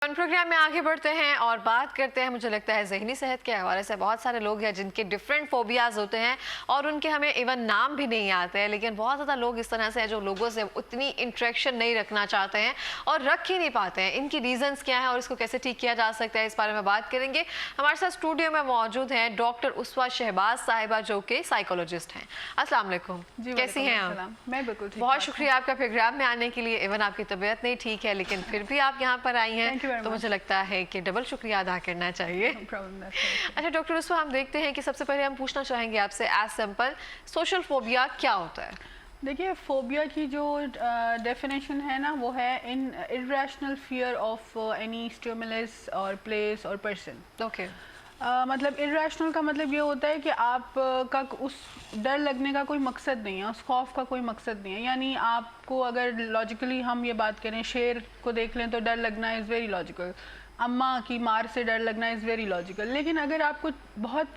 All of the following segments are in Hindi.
प्रोग्राम में आगे बढ़ते हैं और बात करते हैं, मुझे लगता है ज़हनी सेहत के हवाले से बहुत सारे लोग हैं जिनके डिफरेंट फोबियाज होते हैं और उनके हमें इवन नाम भी नहीं आते हैं, लेकिन बहुत ज़्यादा लोग इस तरह से हैं जो लोगों से उतनी इंटरेक्शन नहीं रखना चाहते हैं और रख ही नहीं पाते हैं। इनकी रीजंस क्या है और इसको कैसे ठीक किया जा सकता है, इस बारे में बात करेंगे। हमारे साथ स्टूडियो में मौजूद हैं डॉक्टर उसवा शहबाज साहिबा, जो कि साइकोलॉजिस्ट हैं। अस्सलाम वालेकुम, कैसी हैं आप? मैं बिल्कुल ठीक। बहुत शुक्रिया आपका प्रोग्राम में आने के लिए। इवन आपकी तबीयत नहीं ठीक है लेकिन फिर भी आप यहाँ पर आई हैं, तो मुझे लगता है कि डबल शुक्रिया अदा करना चाहिए। अच्छा डॉक्टर उसको हम देखते हैं कि सबसे पहले हम पूछना चाहेंगे आपसे एज सिंपल, सोशल फोबिया क्या होता है? देखिए, फोबिया की जो डेफिनेशन है ना, वो है in irrational fear of any stimulus और प्लेस और पर्सन। ओके। मतलब इर्रेशनल का मतलब ये होता है कि आप का उस डर लगने का कोई मकसद नहीं है, उस खौफ का कोई मकसद नहीं है। यानी आपको अगर लॉजिकली हम ये बात करें, शेर को देख लें तो डर लगना इज़ वेरी लॉजिकल, अम्मा की मार से डर लगना इज़ वेरी लॉजिकल। लेकिन अगर आपको बहुत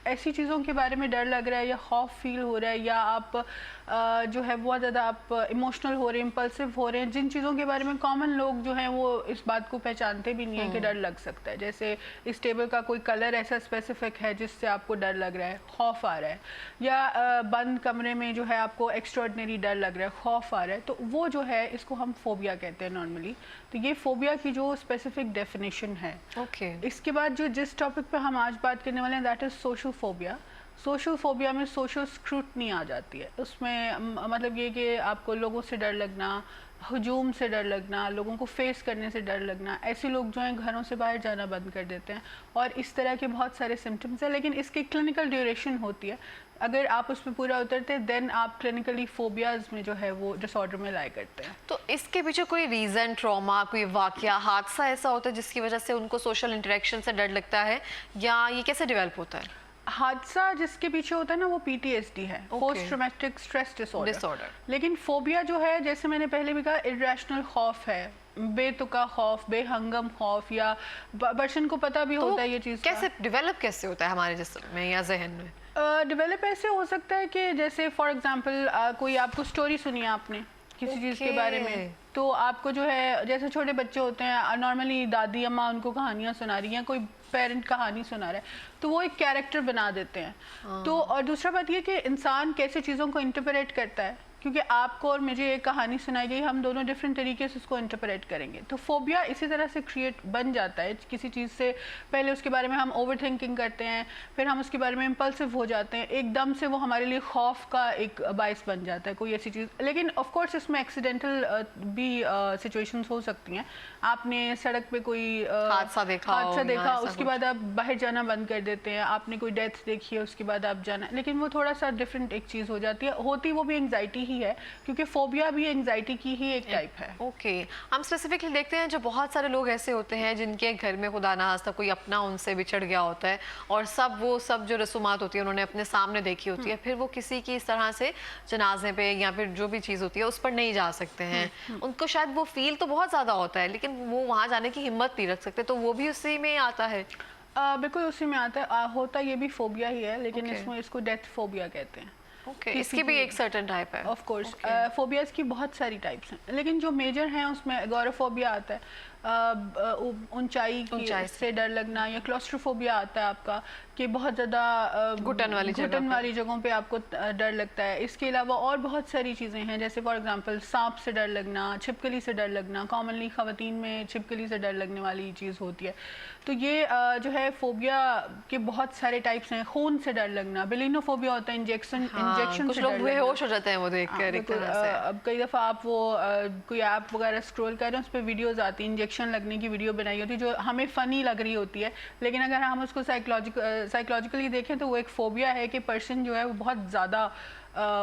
ऐसी चीज़ों के बारे में डर लग रहा है या खौफ फील हो रहा है, या आप जो है बहुत ज़्यादा आप इमोशनल हो रहे हैं, इम्पल्सिव हो रहे हैं, जिन चीज़ों के बारे में कॉमन लोग जो हैं वो इस बात को पहचानते भी नहीं है कि डर लग सकता है। जैसे इस टेबल का कोई कलर ऐसा स्पेसिफिक है जिससे आपको डर लग रहा है, खौफ आ रहा है, या बंद कमरे में जो है आपको एक्स्ट्राऑर्डिनरी डर लग रहा है, खौफ आ रहा है, तो वो जो है इसको हम फोबिया कहते हैं नॉर्मली। तो ये फोबिया की जो स्पेसिफिक डेफिनेशन है। ओके। इसके बाद जो जिस टॉपिक पे हम आज बात करने वाले हैं, that is social phobia. Social phobia में सोशल स्क्रूटनी आ जाती है। उसमें मतलब ये कि आपको लोगों से डर लगना, हजूम से डर लगना, लोगों को फेस करने से डर लगना, ऐसे लोग जो हैं घरों से बाहर जाना बंद कर देते हैं, और इस तरह के बहुत सारे सिम्टम्स हैं। लेकिन इसकी क्लिनिकल ड्यूरेशन होती है, अगर आप उसमें पूरा उतरते हैं देन आप क्लिनिकली फोबियाज में जो है वो डिसऑर्डर में लाई करते हैं। तो इसके पीछे कोई रीज़न, ट्रॉमा, कोई वाकया, हादसा ऐसा होता है जिसकी वजह से उनको सोशल इंटरेक्शन से डर लगता है, या ये कैसे डेवलप होता है? हादसा जिसके पीछे होता है ना, वो PTSD है, पोस्ट ट्रॉमेटिक स्ट्रेस डिसऑर्डर। लेकिन फोबिया जो है, जैसे मैंने पहले भी कहा, इर्रेशनल खौफ है, बेतुका खौफ, बेहंगम खौफ, या पर्सन को पता भी होता है ये चीज़। कैसे डेवलप कैसे होता है हमारे जिस्म में या जहन में? डेवलप ऐसे हो सकता है कि जैसे फॉर एग्जांपल कोई आपको स्टोरी सुनी है आपने किसी चीज़ के बारे में, तो आपको जो है, जैसे छोटे बच्चे होते हैं नॉर्मली, दादी अम्मा उनको कहानियाँ सुना रही हैं, कोई पेरेंट कहानी सुना रहा है, तो वो एक कैरेक्टर बना देते हैं। तो और दूसरा बात ये कि इंसान कैसे चीज़ों को इंटरप्रेट करता है, क्योंकि आपको और मुझे एक कहानी सुनाई गई, हम दोनों डिफरेंट तरीके से उसको इंटरप्रेट करेंगे। तो फोबिया इसी तरह से क्रिएट बन जाता है किसी चीज़ से पहले, उसके बारे में हम ओवर थिंकिंग करते हैं, फिर हम उसके बारे में इम्पल्सिव हो जाते हैं, एकदम से वो हमारे लिए खौफ का एक बाइस बन जाता है कोई ऐसी चीज़। लेकिन ऑफ कोर्स इसमें एक्सीडेंटल भी सिचुएशंस हो सकती हैं। आपने सड़क पे कोई हादसा देखा, उसके बाद आप बाहर जाना बंद कर देते हैं, आपने कोई डेथ देखी है उसके बाद आप जाना, लेकिन वो थोड़ा सा डिफरेंट एक चीज़ हो जाती है, होती वो भी एंग्जाइटी ही है, क्योंकि फोबिया भी एंग्जाइटी की ही एक टाइप है। ओके। हम स्पेसिफिकली देखते हैं जो बहुत सारे लोग ऐसे होते हैं जिनके घर में खुदा ना खास्ता कोई अपना उनसे बिछड़ गया होता है, और सब जो रसूमात होती है उन्होंने अपने सामने देखी होती है, फिर वो किसी की इस तरह से जनाजे पे या फिर जो भी चीज़ होती है उस पर नहीं जा सकते हैं। उनको शायद वो फील तो बहुत ज़्यादा होता है लेकिन वो वहाँ जाने की हिम्मत नहीं रख सकते, तो वो भी उसी में आता है। बिल्कुल उसी में आता है, होता ये भी फोबिया ही है, लेकिन इसमें इसको डेथ फोबिया कहते हैं। इसकी भी एक सर्टेन टाइप है। ऑफ कोर्स फोबियाज की बहुत सारी टाइप्स हैं, लेकिन जो मेजर हैं उसमें एगोराफोबिया आता है, ऊंचाई से डर लगना, या क्लॉस्ट्रोफोबिया आता है आपका कि बहुत ज़्यादा घुटन वाली जगहों पे आपको डर लगता है। इसके अलावा और बहुत सारी चीज़ें हैं, जैसे फॉर एग्जांपल सांप से डर लगना, छिपकली से डर लगना, कॉमनली ख़वातीन में छिपकली से डर लगने वाली चीज़ होती है। तो ये जो है फोबिया के बहुत सारे टाइप्स हैं। खून से डर लगना, बिलिनोफोबिया होता है, इंजेक्शन कुछ लोग बेहोश हो जाते हैं वो देखकर। अब कई दफ़ा आप वो कोई ऐप वगैरह स्क्रॉल कर रहे हैं, उस पर वीडियोस आती हैं, इंजेक्शन लगने की वीडियो बनाई होती है जो हमें फ़नी लग रही होती है, लेकिन अगर हम उसको साइकोलॉजिकली देखें तो वो एक फोबिया है कि पर्सन जो है वो बहुत ज़्यादा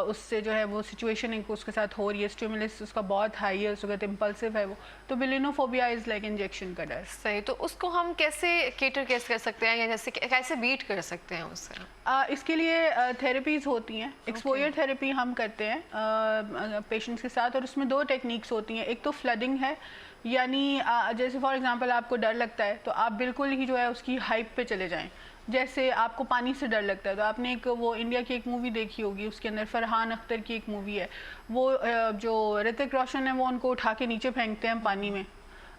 उससे जो है वो सिचुएशन उसके साथ हो रही है, स्टिमुलस उसका बहुत हाई है, उस वक्त इम्पल्सिव है वो, तो बिलिनोफोबिया इज़ लाइक इंजेक्शन का डर। सही। तो उसको हम कैसे कर सकते हैं, या जैसे कैसे बीट कर सकते हैं उससे? इसके लिए थेरेपीज़ होती हैं, एक्सपोजर थेरेपी हम करते हैं पेशेंट्स के साथ, और उसमें दो टेक्निक्स होती हैं। एक तो फ्लडिंग है, यानी जैसे फॉर एग्जांपल आपको डर लगता है तो आप बिल्कुल ही जो है उसकी हाइप पे चले जाएं। जैसे आपको पानी से डर लगता है तो आपने एक वो इंडिया की एक मूवी देखी होगी, उसके अंदर फरहान अख्तर की एक मूवी है, वो जो ऋतिक रोशन है वो उनको उठा के नीचे फेंकते हैं पानी में,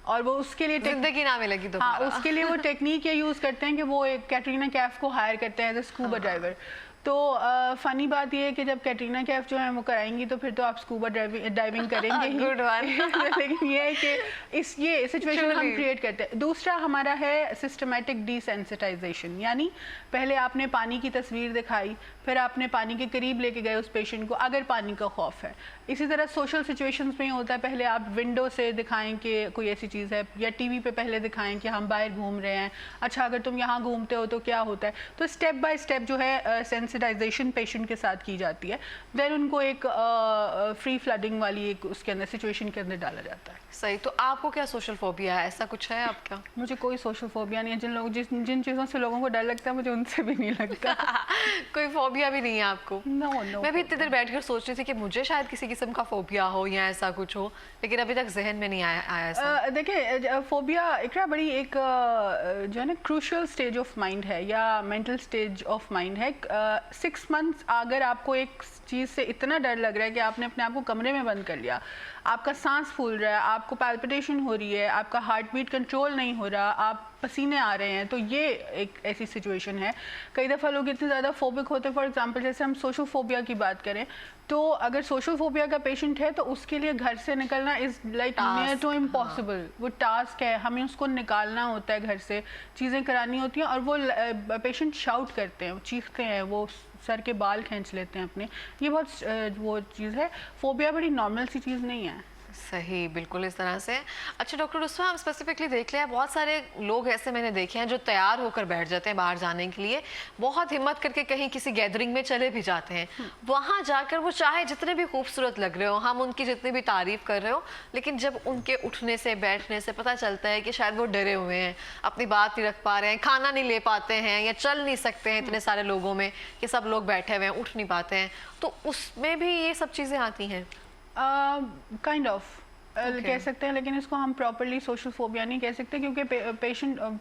और वो उसके लिए जिंदगी ना मिलेगी तो हाँ, उसके लिए वो टेक्निक ये यूज़ करते हैं कि वो एक कैटरीना कैफ को हायर करते हैं एज ए स्कूबा ड्राइवर। तो फनी बात ये है कि जब कैटरीना कैफ जो है वो कराएंगी तो फिर तो आप स्कूबा डाइविंग करेंगे ही। Good one. लेकिन ये है कि ये सिचुएशन हम क्रिएट करते हैं। दूसरा हमारा है सिस्टमेटिक डिसेंसिटाइजेशन, यानी पहले आपने पानी की तस्वीर दिखाई, फिर आपने पानी के करीब लेके गए उस पेशेंट को अगर पानी का खौफ है। इसी तरह सोशल सिचुएशंस में होता है, पहले आप विंडो से दिखाएं कि कोई ऐसी चीज़ है, या टीवी पे पहले दिखाएं कि हम बाहर घूम रहे हैं, अच्छा अगर तुम यहाँ घूमते हो तो क्या होता है। तो स्टेप बाय स्टेप जो है सेंसिटाइजेशन पेशेंट के साथ की जाती है, देन उनको एक फ्री फ्लडिंग वाली एक उसके अंदर सिचुएशन के अंदर डाला जाता है। सही। तो आपको क्या सोशल फोबिया है, ऐसा कुछ है आपका? मुझे कोई सोशल फोबिया नहीं है। जिन चीज़ों से लोगों को डर लगता है मुझे उनसे भी नहीं लगता। कोई फोबिया भी नहीं है आपको? नो मैं भी इतनी देर बैठ कर सोच रही थी कि मुझे शायद किसी किस्म का फोबिया हो या ऐसा कुछ हो, लेकिन अभी तक जहन में नहीं आया ऐसा। देखिए, फोबिया इकरा बड़ी एक जो है ना क्रूशियल स्टेज ऑफ माइंड है या मेंटल स्टेज ऑफ माइंड है। 6 मंथ्स अगर आपको एक चीज़ से इतना डर लग रहा है कि आपने अपने आप को कमरे में बंद कर लिया, आपका सांस फूल रहा है, आपको पैल्पिटेशन हो रही है, आपका हार्ट बीट कंट्रोल नहीं हो रहा, आप पसीने आ रहे हैं, तो ये एक ऐसी सिचुएशन है। कई दफ़ा लोग इतने ज़्यादा फोबिक होते हैं, फॉर एग्जांपल जैसे हम सोशल फोबिया की बात करें, तो अगर सोशल फोबिया का पेशेंट है तो उसके लिए घर से निकलना is like near to impossible. वो टास्क है, हमें उसको निकालना होता है घर से, चीज़ें करानी होती हैं, और वो पेशेंट शाउट करते हैं, चीखते हैं, वो सर के बाल खींच लेते हैं अपने। ये बहुत वो चीज़ है। फोबिया बड़ी नॉर्मल सी चीज़ नहीं है। सही, बिल्कुल इस तरह से। अच्छा डॉक्टर रुस्वा, हम स्पेसिफिकली देख लें, बहुत सारे लोग ऐसे मैंने देखे हैं जो तैयार होकर बैठ जाते हैं बाहर जाने के लिए, बहुत हिम्मत करके कहीं किसी गैदरिंग में चले भी जाते हैं। वहाँ जाकर वो चाहे जितने भी खूबसूरत लग रहे हो, हम उनकी जितनी भी तारीफ कर रहे हो, लेकिन जब उनके उठने से बैठने से पता चलता है कि शायद वो डरे हुए हैं, अपनी बात नहीं रख पा रहे हैं, खाना नहीं ले पाते हैं या चल नहीं सकते हैं इतने सारे लोगों में कि सब लोग बैठे हुए हैं, उठ नहीं पाते हैं, तो उसमें भी ये सब चीज़ें आती हैं। काइंड ऑफ कह सकते हैं, लेकिन इसको हम प्रॉपरली सोशल फोबिया नहीं कह सकते, क्योंकि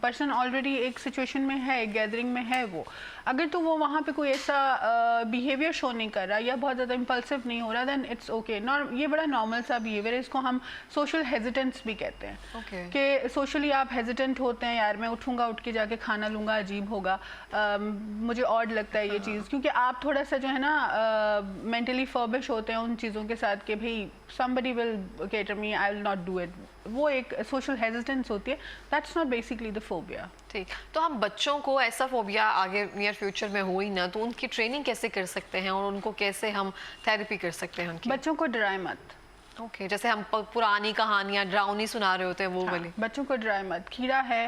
पर्सन ऑलरेडी एक सिचुएशन में है, एक गैदरिंग में है। वो अगर तो वो वहाँ पे कोई ऐसा बिहेवियर शो नहीं कर रहा या बहुत ज़्यादा इम्पल्सिव नहीं हो रहा, देन इट्स ओके। ये बड़ा नॉर्मल सा बिहेवियर है, इसको हम सोशल हेजिटेंस भी कहते हैं। कि सोशली आप हेजिटेंट होते हैं, यार मैं उठूँगा, उठ के जाके खाना लूँगा, अजीब होगा, मुझे ऑड लगता है ये चीज़, क्योंकि आप थोड़ा सा जो है ना मेंटली फर्बिश होते हैं उन चीज़ों के साथ कि भाई somebody will cater me, I will not do it। वो एक सोशल हेजिटेंस होती है, that's not basically the phobia. ठीक, तो हम बच्चों को ऐसा फोबिया आगे नियर फ्यूचर में हो ही ना, तो उनकी ट्रेनिंग कैसे कर सकते हैं और उनको कैसे हम थेरेपी कर सकते हैं उनकी? बच्चों को डराए मत। ओके, जैसे हम पुरानी कहानियाँ ड्राउनी सुना रहे होते हैं वो वाली। बच्चों को डराए मत। कीड़ा है,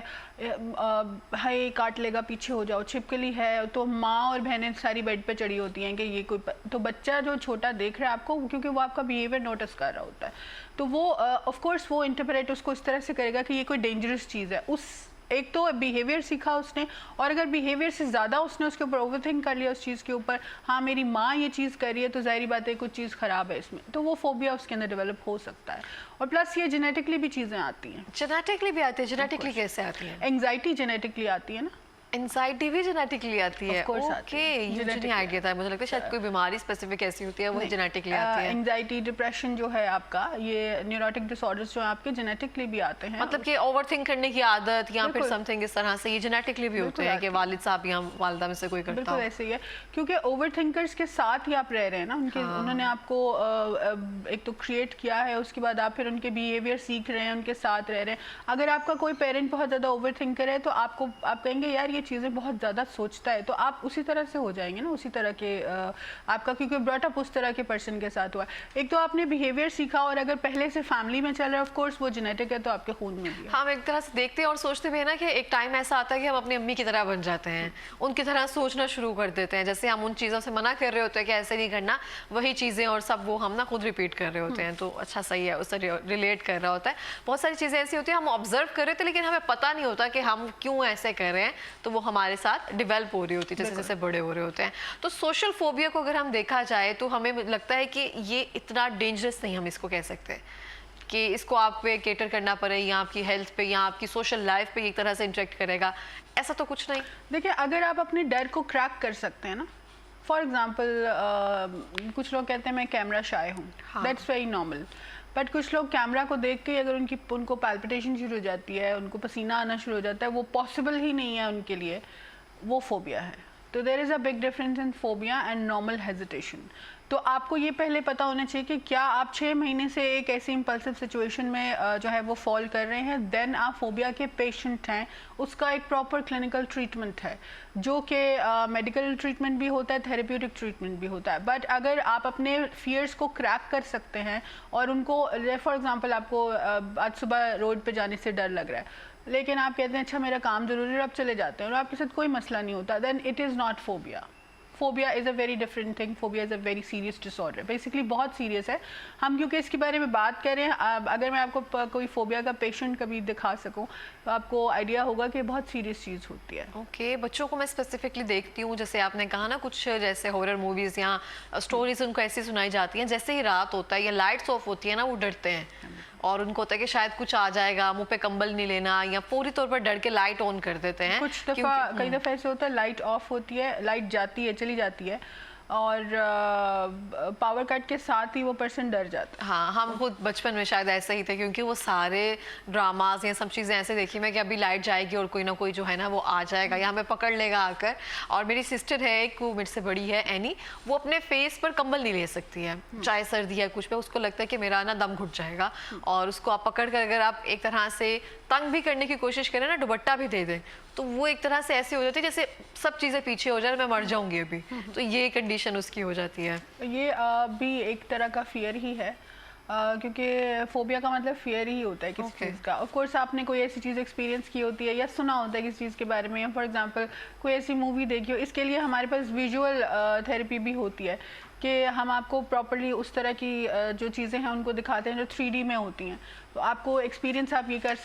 हाय काट लेगा, पीछे हो जाओ। छिपकली है, तो माँ और बहनें सारी बेड पे चढ़ी होती हैं कि ये कोई तो बच्चा जो छोटा देख रहा है आपको, क्योंकि वो आपका बिहेवियर नोटिस कर रहा होता है, तो वो ऑफ कोर्स वो इंटरप्रेट उसको इस तरह से करेगा कि ये कोई डेंजरस चीज़ है। उस एक तो बिहेवियर सीखा उसने, और अगर बिहेवियर से ज़्यादा उसने उसके ऊपर ओवरथिंक कर लिया उस चीज़ के ऊपर, हाँ मेरी माँ ये चीज़ कर रही है तो ज़ाहिर बात है कुछ चीज़ ख़राब है इसमें, तो वो फोबिया उसके अंदर डेवलप हो सकता है। और प्लस ये जेनेटिकली भी चीज़ें आती हैं। जेनेटिकली भी आती है? जेनेटिकली कैसे आती है? एंग्जाइटी जेनेटिकली आती है ना। एंजाइटी भी जेनेटिकली आती है? ओके, ये मुझे नहीं आइडिया था। मुझे लगता है शायद कोई बीमारी स्पेसिफिक ऐसी होती है वही जेनेटिकली आती है। एंजाइटी, डिप्रेशन जो है आपका, ये न्यूरोटिक डिसऑर्डर्स जो है आपके जेनेटिकली भी आते हैं। मतलब कि ओवरथिंक करने की आदत या फिर समथिंग इस तरह से ये जेनेटिकली भी होते हैं कि वालिद साहब या वालिदा में से कोई करता हो? बिल्कुल ऐसे ही है, क्योंकि ओवरथिंकर्स के साथ ही आप रह रहे हैं ना, उन्होंने आपको एक तो क्रिएट किया है, उसके बाद आप फिर उनके बिहेवियर सीख रहे हैं, उनके साथ रह रहे हैं। अगर आपका कोई पेरेंट बहुत ज़्यादा ओवरथिंकर है तो आप कहेंगे यार ये चीज़ें बहुत ज़्यादा सोचता है, तो आप उसी तरह से हो जाएंगे ना, उसी तरह के आपका, क्योंकि ब्रॉट अप उस तरह के पर्सन के साथ हुआ। एक तो आपने बिहेवियर सीखा, और अगर पहले से फैमिली में चल रहा है ऑफ कोर्स वो जेनेटिक है, तो आपके खून में भी है। हम एक तरह से देखते हैं और सोचते भी है ना कि एक टाइम ऐसा आता है कि हम अपनी अम्मी की तरह बन जाते हैं, उनकी तरह सोचना शुरू कर देते हैं। जैसे हम उन चीज़ों से मना कर रहे होते हैं कि ऐसे नहीं करना, वही चीज़ें और सब वो हम ना खुद रिपीट कर रहे होते हैं। तो अच्छा, सही है, उससे रिलेट कर रहा होता है। बहुत सारी चीज़ें ऐसी होती हैं हम ऑब्जर्व कर रहे थे लेकिन हमें पता नहीं होता कि हम क्यों ऐसे कर रहे हैं, तो वो हमारे साथ डिवेल्प हो रही होती है जैसे जैसे बड़े हो रहे होते हैं। तो सोशल फोबिया को अगर हम देखा जाए तो हमें लगता है कि ये इतना डेंजरस नहीं हम इसको कह सकते कि इसको आप पे केटर करना पड़े या आपकी हेल्थ पे या आपकी सोशल लाइफ पे एक तरह से इंटरेक्ट करेगा, ऐसा तो कुछ नहीं। देखिए, अगर आप अपने डर को क्रैक कर सकते हैं ना, फॉर एग्जाम्पल कुछ लोग कहते हैं मैं कैमरा शाय हूँ, दैट्स वेरी नॉर्मल। बट कुछ लोग कैमरा को देख के अगर उनको पैल्पिटेशन शुरू हो जाती है, उनको पसीना आना शुरू हो जाता है, वो पॉसिबल ही नहीं है उनके लिए, वो फोबिया है। तो there is a big difference in phobia and normal hesitation. तो आपको ये पहले पता होना चाहिए कि क्या आप 6 महीने से एक ऐसी इम्पल्सिव सिचुएशन में जो है वो फॉल कर रहे हैं, देन आप फोबिया के पेशेंट हैं। उसका एक प्रॉपर क्लिनिकल ट्रीटमेंट है, जो कि मेडिकल ट्रीटमेंट भी होता है, थेरेप्यूटिक ट्रीटमेंट भी होता है। बट अगर आप अपने फियर्स को क्रैक कर सकते हैं और उनको, फॉर एग्जांपल आपको आज सुबह रोड पे जाने से डर लग रहा है, लेकिन आप कहते हैं अच्छा मेरा काम ज़रूरी है, आप चले जाते हैं और आपके साथ कोई मसला नहीं होता, then it is not phobia. Phobia is a very different thing. Phobia is a very serious disorder, basically बहुत सीरियस है। हम क्योंकि इसके बारे में बात करें, अगर मैं आपको कोई फोबिया का पेशेंट कभी दिखा सकूं तो आपको आइडिया होगा कि बहुत सीरियस चीज़ होती है। ओके, बच्चों को मैं स्पेसिफिकली देखती हूँ, जैसे आपने कहा ना, कुछ जैसे हॉरर मूवीज़ या स्टोरीज उनको ऐसी सुनाई जाती हैं, जैसे ही रात होता है या लाइट्स ऑफ होती है ना, वो डरते हैं और उनको होता है कि शायद कुछ आ जाएगा, मुंह पे कंबल नहीं लेना, या पूरी तौर पर डर के लाइट ऑन कर देते हैं। कुछ दफ़ा कई दफ़ा ऐसे होता है लाइट ऑफ होती है, लाइट जाती है, चली जाती है और पावर कट के साथ ही वो पर्सन डर जाता है। हाँ, हम खुद बचपन में शायद ऐसे ही थे, क्योंकि वो सारे ड्रामाज या सब चीज़ें ऐसे देखी मैं कि अभी लाइट जाएगी और कोई ना कोई जो है ना वो आ जाएगा या हमें पकड़ लेगा आकर। और मेरी सिस्टर है एक, वो मेरे से बड़ी है, एनी, वो अपने फेस पर कंबल नहीं ले सकती है, चाहे सर्दी है कुछ पे, उसको लगता है कि मेरा ना दम घुट जाएगा। और उसको आप पकड़ कर अगर आप एक तरह से तंग भी करने की कोशिश करें ना, दुपट्टा भी दे दें, तो वो एक तरह से ऐसी हो जाती है जैसे सब चीज़ें पीछे हो जाए, मैं मर जाऊंगी अभी। तो ये कंडीशन उसकी हो जाती है। ये भी एक तरह का फियर ही है, क्योंकि फोबिया का मतलब फियर ही होता है किसी चीज़ का। ऑफ कोर्स आपने कोई ऐसी चीज़ एक्सपीरियंस की होती है या सुना होता है किसी चीज़ के बारे में, या फॉर एग्जांपल कोई ऐसी मूवी देखी हो। इसके लिए हमारे पास विजुअल थेरेपी भी होती है कि हम आपको प्रॉपर्ली उस तरह की जो चीज़ें हैं उनको दिखाते हैं जो 3D में होती हैं। तो आपको एक्सपीरियंस आप ये कर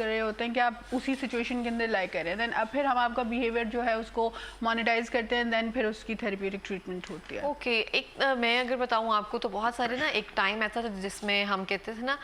रहे होते हैं कि आप उसी सिचुएशन के अंदर लाइक करें, देन अब फिर हम आपका बिहेवियर जो है उसको मोनेटाइज करते हैं, देन फिर उसकी थेरेप्यूटिक ट्रीटमेंट होती है। ओके, एक मैं अगर बताऊं आपको तो बहुत सारे ना, एक टाइम ऐसा था जिसमें हम कहते थे ना,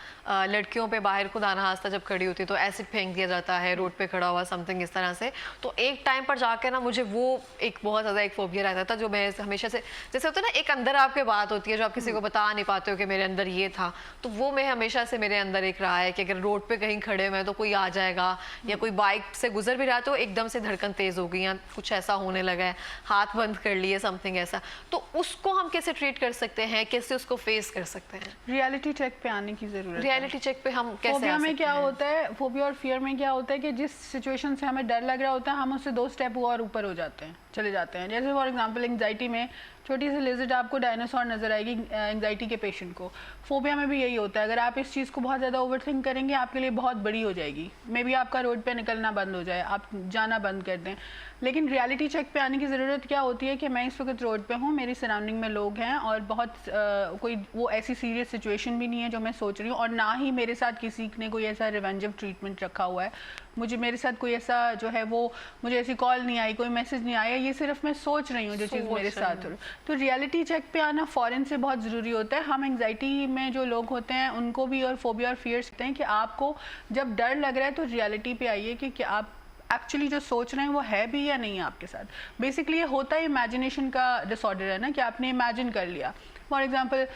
लड़कियों पे बाहर खुदाना हास्ता जब खड़ी होती तो एसिड फेंक दिया जाता है, रोड पे खड़ा हुआ समथिंग इस तरह से। तो एक टाइम पर जाकर ना मुझे वो एक बहुत ज़्यादा एक फोबिया रहता था, जो मैं हमेशा से, जैसे होता है ना एक अंदर आपके बात होती है जो आप किसी को बता नहीं पाते हो कि मेरे अंदर ये था, तो वो मैं हमेशा से मेरे अंदर एक रहा है कि अगर रोड पे कहीं खड़े हुए तो कोई आ जाएगा, या कोई बाइक से गुजर भी रहा तो एकदम से धड़कन तेज हो गई या कुछ ऐसा होने लगा है, हाथ बंद कर लिए, समथिंग ऐसा। तो उसको हम कैसे ट्रीट कर सकते हैं, कैसे उसको फेस कर सकते हैं? रियलिटी चेक पे आने की जरूरत है। रियलिटी चेक पे हम कैसे फोबिया में क्या होता है, फोबिया और फियर में क्या होता है कि जिस सिचुएशन से हमें डर लग रहा होता है, हम उससे 2 स्टेप और ऊपर हो जाते हैं, चले जाते हैं। जैसे फॉर एग्जांपल एंग्जाइटी में छोटी सी लिजर्ड आपको डायनासोर नजर आएगी एंग्जाइटी के पेशेंट को। फोबिया में भी यही होता है, अगर आप इस चीज़ को बहुत ज़्यादा ओवरथिंक करेंगे आपके लिए बहुत बड़ी हो जाएगी, मे बी आपका रोड पे निकलना बंद हो जाए, आप जाना बंद कर दें। लेकिन रियलिटी चेक पे आने की ज़रूरत क्या होती है कि मैं इस वक्त रोड पे हूँ, मेरी सराउंडिंग में लोग हैं और बहुत कोई वो ऐसी सीरियस सिचुएशन भी नहीं है जो मैं सोच रही हूँ, और ना ही मेरे साथ किसी ने कोई ऐसा रिवेंजिव ट्रीटमेंट रखा हुआ है। मेरे साथ कोई ऐसा जो है वो, मुझे ऐसी कॉल नहीं आई, कोई मैसेज नहीं आया, ये सिर्फ मैं सोच रही हूँ जो चीज़ मेरे साथ हो। तो रियलिटी चेक पे आना फ़ौरन से बहुत ज़रूरी होता है। हम एंग्जाइटी में जो लोग होते हैं उनको भी, और फोबिया और फियर्स होते हैं कि आपको जब डर लग रहा है तो रियलिटी पे आइए कि क्या आप एक्चुअली जो सोच रहे हैं वो है भी या नहीं है आपके साथ। बेसिकली ये होता है इमेजिनेशन का डिसऑर्डर है ना, कि आपने इमेजिन कर लिया। फॉर एग्जांपल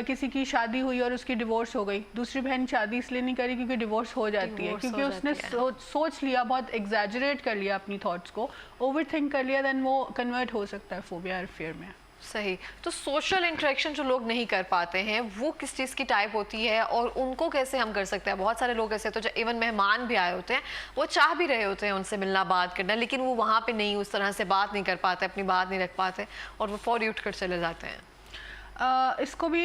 किसी की शादी हुई और उसकी डिवोर्स हो गई, दूसरी बहन शादी इसलिए नहीं करी क्योंकि डिवोर्स हो जाती है, क्योंकि उसने सोच लिया, बहुत एग्जैजरेट कर लिया अपनी थॉट्स को, ओवरथिंक कर लिया, देन वो कन्वर्ट हो सकता है फोबिया और फियर में। सही। तो सोशल इंटरेक्शन जो लोग नहीं कर पाते हैं वो किस चीज़ की टाइप होती है और उनको कैसे हम कर सकते हैं? बहुत सारे लोग ऐसे तो इवन मेहमान भी आए होते हैं, वो चाह भी रहे होते हैं उनसे मिलना, बात करना, लेकिन वो वहाँ पे नहीं उस तरह से बात नहीं कर पाते, अपनी बात नहीं रख पाते और वो फौरी उठ कर चले जाते हैं। इसको भी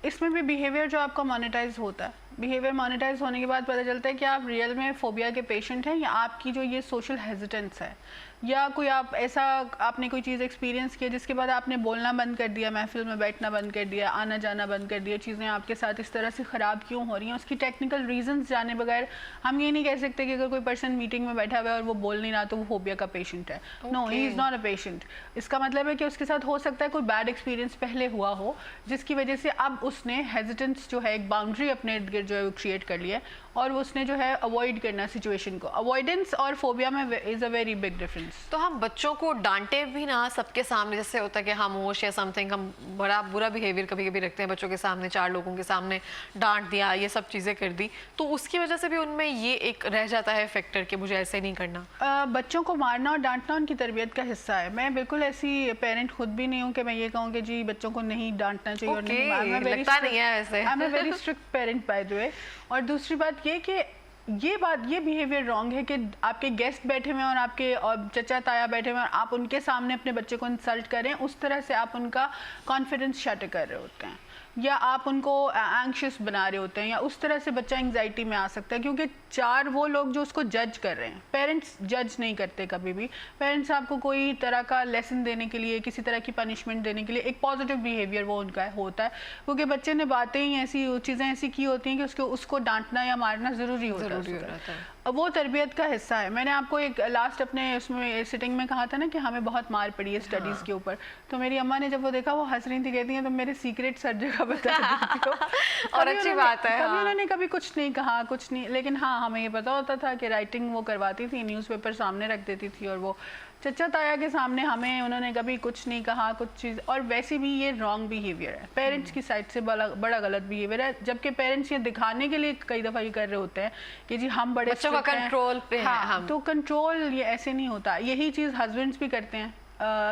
इसमें भी बिहेवियर जो आपका मोनेटाइज होता है, बिहेवियर मोनेटाइज होने के बाद पता चलता है कि आप रियल में फोबिया के पेशेंट हैं, या आपकी जो ये सोशल हेजिटेंस है, या कोई आप ऐसा आपने कोई चीज़ एक्सपीरियंस किया जिसके बाद आपने बोलना बंद कर दिया, महफिल में बैठना बंद कर दिया, आना जाना बंद कर दिया, चीज़ें आपके साथ इस तरह से ख़राब क्यों हो रही हैं, उसकी टेक्निकल रीजंस जाने बगैर हम ये नहीं कह सकते कि अगर कोई पर्सन मीटिंग में बैठा हुआ है और वो बोल नहीं रहा तो वो फोबिया का पेशेंट है। No, he is not a patient. इसका मतलब है कि उसके साथ हो सकता है कोई बैड एक्सपीरियंस पहले हुआ हो, जिसकी वजह से अब उसने हेजिटेंस जो है, एक बाउंड्री अपने इर्द गिर्द जो है वो क्रिएट कर लिया है और उसने जो है अवॉइड करना सिचुएशन को। अवॉइडेंस और फोबिया में is a very big difference. तो हम बच्चों को डांटे भी ना सबके सामने, जैसे होता है कि खामोश या समथिंग, हम बड़ा बुरा बिहेवियर कभी कभी रखते हैं बच्चों के सामने, 4 लोगों के सामने डांट दिया, ये सब चीज़ें कर दी, तो उसकी वजह से भी उनमें ये एक रह जाता है फैक्टर कि मुझे ऐसे नहीं करना। बच्चों को मारना और डांटना उनकी तरबियत का हिस्सा है। मैं बिल्कुल ऐसी पेरेंट खुद भी नहीं हूँ कि मैं ये कहूँ कि जी बच्चों को नहीं डांटना चाहिए और नहीं। लगता नहीं है वैसे। I am a very strict parent by the way. और दूसरी बात ये कि ये बिहेवियर रॉन्ग है कि आपके गेस्ट बैठे हुए हैं और आपके और चचा ताया बैठे हुए हैं और आप उनके सामने अपने बच्चे को इंसल्ट करें, उस तरह से आप उनका कॉन्फिडेंस शटर कर रहे होते हैं, या आप उनको एंग्शियस बना रहे होते हैं, या उस तरह से बच्चा एंग्जाइटी में आ सकता है। क्योंकि 4 वो लोग जो उसको जज कर रहे हैं, पेरेंट्स जज नहीं करते कभी भी। पेरेंट्स आपको कोई तरह का लेसन देने के लिए, किसी तरह की पनिशमेंट देने के लिए, एक पॉजिटिव बिहेवियर वो उनका होता है, क्योंकि बच्चे ने बातें ही ऐसी, चीज़ें ऐसी की होती हैं कि उसको डांटना या मारना ज़रूरी होता है। अब वो तरबियत का हिस्सा है। मैंने आपको एक लास्ट अपने उसमें सिटिंग में कहा था ना कि हमें बहुत मार पड़ी है स्टडीज़ के ऊपर, तो मेरी अम्मा ने जब वो देखा वो हंस रही थी, कहती हैं तो मेरे सीक्रेट हर जगह बता देती हो। और अच्छी बात है। कभी उन्होंने कभी कुछ नहीं कहा, कुछ नहीं, लेकिन हाँ हमें ये पता होता था कि राइटिंग वो करवाती थी, न्यूज़पेपर सामने रख देती थी, और वो चचा ताया के सामने हमें उन्होंने कभी कुछ नहीं कहा, कुछ चीज़। और वैसे भी ये रॉन्ग बिहेवियर है, पेरेंट्स की साइड से बड़ा गलत बिहेवियर है, जबकि पेरेंट्स ये दिखाने के लिए कई दफा ये कर रहे होते हैं कि जी हम बड़े बच्चों का कंट्रोल पे हैं हम। तो कंट्रोल ये ऐसे नहीं होता। यही चीज़ हस्बैंड्स भी करते हैं।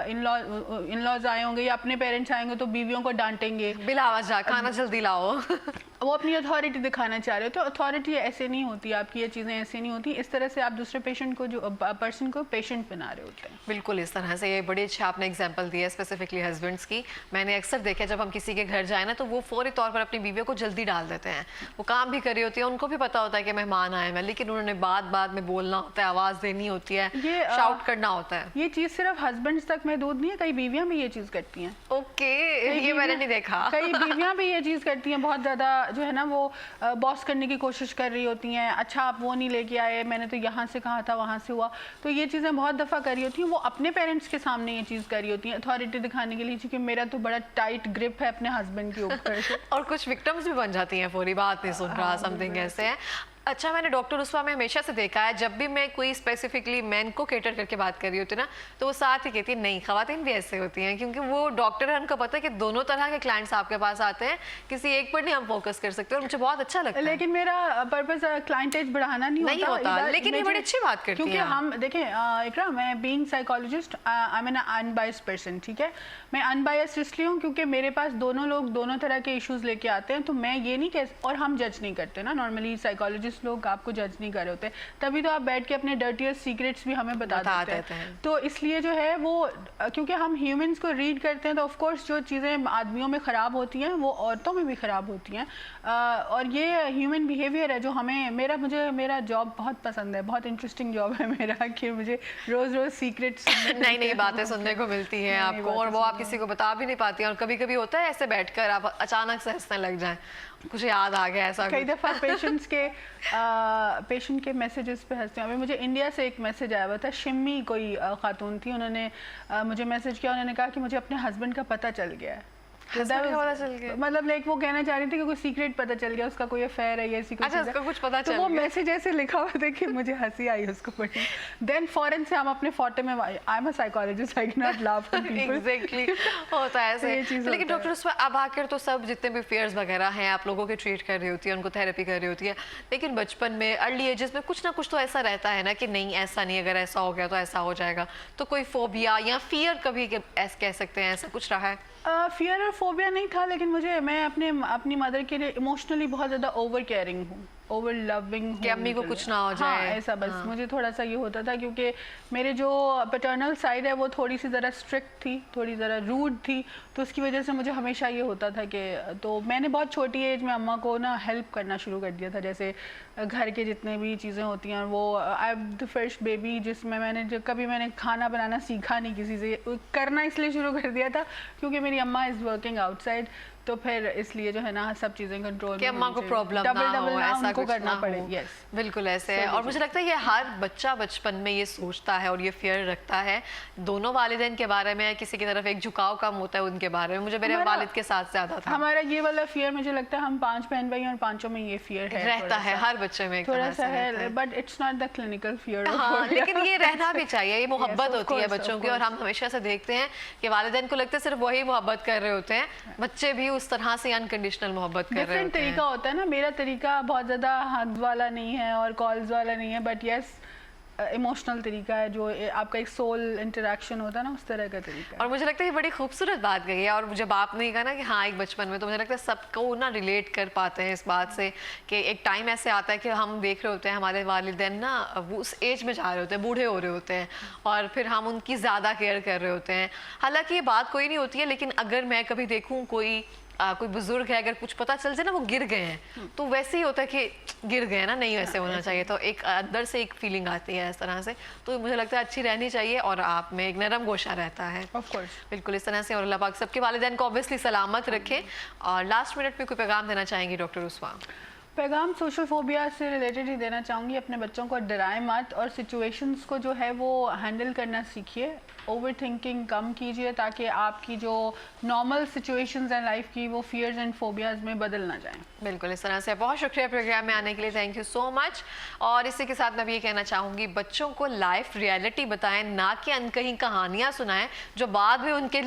इन-लॉज आए होंगे या अपने पेरेंट्स आएंगे तो बीवियों को डांटेंगे, बिलावा जा, खाना जल्दी लाओ। वो अपनी अथॉरिटी दिखाना चाह रहे हो। तो अथॉरिटी ऐसे नहीं होती आपकी, ये चीज़ें ऐसे नहीं होती। इस तरह से आप दूसरे पेशेंट को, जो पर्सन को पेशेंट बना रहे होते हैं। बिल्कुल इस तरह से। ये बड़ी अच्छा आपने एग्जांपल दिया स्पेसिफिकली हस्बैंड्स की। मैंने अक्सर देखा जब हम किसी के घर जाए ना, तो वो फौरी तौर पर अपनी बीवियों को जल्दी डाल देते हैं। वो काम भी कर रही होती है, उनको भी पता होता है कि मेहमान आए हैं, लेकिन उन्होंने बाद में बोलना होता है, आवाज़ देनी होती है, शाउट करना होता है। ये चीज़ सिर्फ हस्बैंड्स तक महदूद नहीं है, कई बीवियाँ भी ये चीज़ करती हैं। ओके, ये मैंने नहीं देखा। कई बीवियाँ भी ये चीज़ करती हैं, बहुत ज़्यादा जो है ना वो बॉस करने की कोशिश कर रही होती हैं। अच्छा आप वो नहीं लेके आए, मैंने तो यहाँ से कहा था, वहाँ से हुआ। तो ये चीज़ें बहुत दफ़ा करी होती हैं, वो अपने पेरेंट्स के सामने ये चीज़ करी होती हैं, अथॉरिटी दिखाने के लिए, क्योंकि मेरा तो बड़ा टाइट ग्रिप है अपने हस्बैंड के ऊपर। और कुछ विक्टिम्स भी बन जाती हैं, पूरी बात नहीं सुन रहा, समथिंग ऐसे है। अच्छा, मैंने डॉक्टर उस्मा में हमेशा से देखा है, जब भी मैं कोई स्पेसिफिकली मैन को केटर करके बात कर रही होती ना, तो वो साथ ही कहती है नहीं, खवातीन भी ऐसे होती हैं, क्योंकि वो डॉक्टर है, उनको पता है कि दोनों तरह के क्लाइंट्स आपके पास आते हैं, किसी एक पर नहीं हम फोकस कर सकते, और मुझे बहुत अच्छा लगता है। लेकिन मेरा पर्पस क्लाइंटेज बढ़ाना नहीं होता, लेकिन ये बड़ी अच्छी बात करती हैं। क्योंकि हम देखें इकरा, मैं being psychologist I am N unbiased person, ठीक है। मैं अनबायस्ड इसलिए हूँ क्योंकि मेरे पास दोनों लोग दोनों तरह के इश्यूज लेके आते हैं, तो मैं ये नहीं कह, और हम जज नहीं करते ना, नॉर्मली साइकोलॉजिस्ट लोग आपको जज नहीं कर रहे होते, तभी तो आप बैठ के अपने डर्टीएस्ट सीक्रेट्स भी हमें बता देते हैं। तो इसलिए जो है वो, क्योंकि हम ह्यूमंस को रीड करते हैं, तो ऑफ कोर्स जो चीज़ें आदमियों में ख़राब होती हैं वो औरतों में भी ख़राब होती हैं। और ये ह्यूमन बिहेवियर है जो हमें, मेरा जॉब बहुत पसंद है, बहुत इंटरेस्टिंग जॉब है मेरा, कि मुझे रोज़ सीक्रेट्स नई बातें सुनने को मिलती हैं आपको, और वो आप किसी को बता भी नहीं पाती हैं। और कभी कभी होता है ऐसे बैठकर आप अचानक से हंसने लग जाएं, कुछ याद आ गया ऐसा। कई दफ़ा पेशेंट के मैसेजेस पे हंसते हैं। अभी मुझे इंडिया से एक मैसेज आया हुआ था, शिम्मी कोई खातून थी, उन्होंने मुझे मैसेज किया, उन्होंने कहा कि मुझे अपने हस्बैंड का पता चल गया है। मतलब लाइक वो कहना चाह रही थी कि कोई सीक्रेट पता चल गया, उसका कोई अफेयर है, ये उसका कुछ पता चल गया। तो वो मैसेज ऐसे लिखा हुआ था कि मुझे हंसी आई उसको पढ़ी। देन फॉरन से हम अपने फोटो में, I am a psychologist, I can not laugh at people. Exactly, होता है ऐसे। लेकिन डॉक्टर उसमें अब आकर तो सब जितने भी फेयर्स वगैरह हैं आप लोगों के ट्रीट कर रही होती है, उनको थेरेपी कर रही होती है, लेकिन बचपन में अर्ली एजेस में कुछ ना कुछ तो ऐसा रहता है ना कि नहीं ऐसा नहीं, अगर ऐसा हो गया तो ऐसा हो जाएगा। तो कोई फोबिया या फियर कभी ऐसा कह सकते हैं, ऐसा कुछ रहा है? फियर और फोबिया नहीं था, लेकिन मैं अपनी मदर के लिए इमोशनली बहुत ज़्यादा ओवर केयरिंग हूँ, ओवर लविंग, कि अम्मी को कुछ ना हो जाए। हाँ, ऐसा बस मुझे थोड़ा सा ये होता था, क्योंकि मेरे जो पैटर्नल साइड है वो थोड़ी सी ज़रा स्ट्रिक्ट थी, थोड़ी ज़रा रूड थी, तो उसकी वजह से मुझे हमेशा ये होता था कि, तो मैंने बहुत छोटी एज में अम्मा को ना हेल्प करना शुरू कर दिया था, जैसे घर के जितने भी चीज़ें होती हैं। वो I am the first baby जिसमें मैंने खाना बनाना सीखा नहीं किसी से, करना इसलिए शुरू कर दिया था क्योंकि मेरी अम्मा इज़ वर्किंग आउटसाइड, तो फिर इसलिए जो है ना सब चीजें कंट्रोल कि अम्मा को प्रॉब्लम ना हो, ऐसा उनको कुछ करना ना पड़े। हो। यस, बिल्कुल ऐसे है। और मुझे लगता है ये हर बच्चा बचपन में ये सोचता है और ये फियर रखता है, दोनों वालिदैन के बारे में किसी की तरफ एक झुकाव कम होता है उनके बारे में। मुझे मेरे हमारा- वालिद के साथ ज्यादा था। हमारा ये वाला फियर मुझे लगता है हम 5 बहन भाई और पांचों में ये फियर है, रहता है हर बच्चे में एक थोड़ा तरह सा से रहता है, but it's not the clinical fear. हाँ, लेकिन ये रहना भी चाहिए, ये मोहब्बत of होती है course, बच्चों of की। और course. हम हमेशा से देखते हैं कि वालिदैन को लगता है सिर्फ वही मोहब्बत कर रहे होते हैं, बच्चे भी उस तरह से अनकंडीशनल मोहब्बत कर रहे डिफरेंट होते हैं। तरीका होता है ना। मेरा तरीका बहुत ज़्यादा हग वाला नहीं है और कॉल्स वाला नहीं है, बट यस इमोशनल तरीका है, जो आपका एक सोल इंटरेक्शन होता है ना, उस तरह का तरीका है। और मुझे लगता है ये बड़ी खूबसूरत बात कही है। और जब आपने कहा ना कि हाँ एक बचपन में, तो मुझे लगता है सबको ना रिलेट कर पाते हैं इस बात से कि एक टाइम ऐसे आता है कि हम देख रहे होते हैं हमारे वालिदैन ना वो उस एज में जा रहे होते हैं, बूढ़े हो रहे होते हैं, और फिर हम उनकी ज़्यादा केयर कर रहे होते हैं। हालांकि ये बात कोई नहीं होती है, लेकिन अगर मैं कभी देखूँ कोई बुजुर्ग है, अगर कुछ पता चल जाए ना वो गिर गए हैं, तो वैसे ही होता है कि गिर गए ना, नहीं वैसे होना चाहिए। तो एक अंदर से एक फीलिंग आती है इस तरह से, तो मुझे लगता है अच्छी रहनी चाहिए और आप में एक नरम गोशा रहता है। ऑफ कोर्स, बिल्कुल इस तरह से। और अल्लाह पाक सबके वालिदैन को ऑब्वियसली सलामत रखे। और लास्ट मिनट में कोई पैगाम देना चाहेंगी डॉक्टर रुस्वा? पैगाम सोशल फोबिया से रिलेटेड ही देना चाहूँगी। अपने बच्चों को डराए मत और सिचुएशंस को जो है वो हैंडल करना सीखिए। ओवर थिंकिंग कम कीजिए ताकि आपकी जो नॉर्मल सिचुएशंस हैं लाइफ की, वो फियर्स एंड फोबियाज में बदल ना जाएं। बिल्कुल इस तरह से। बहुत शुक्रिया प्रोग्राम में आने के लिए, थैंक यू सो मच। और इसी के साथ मैं भी ये कहना चाहूँगी, बच्चों को लाइफ रियलिटी बताएं, ना कि अनकही कहानियाँ सुनाएं जो बाद में उनके लिए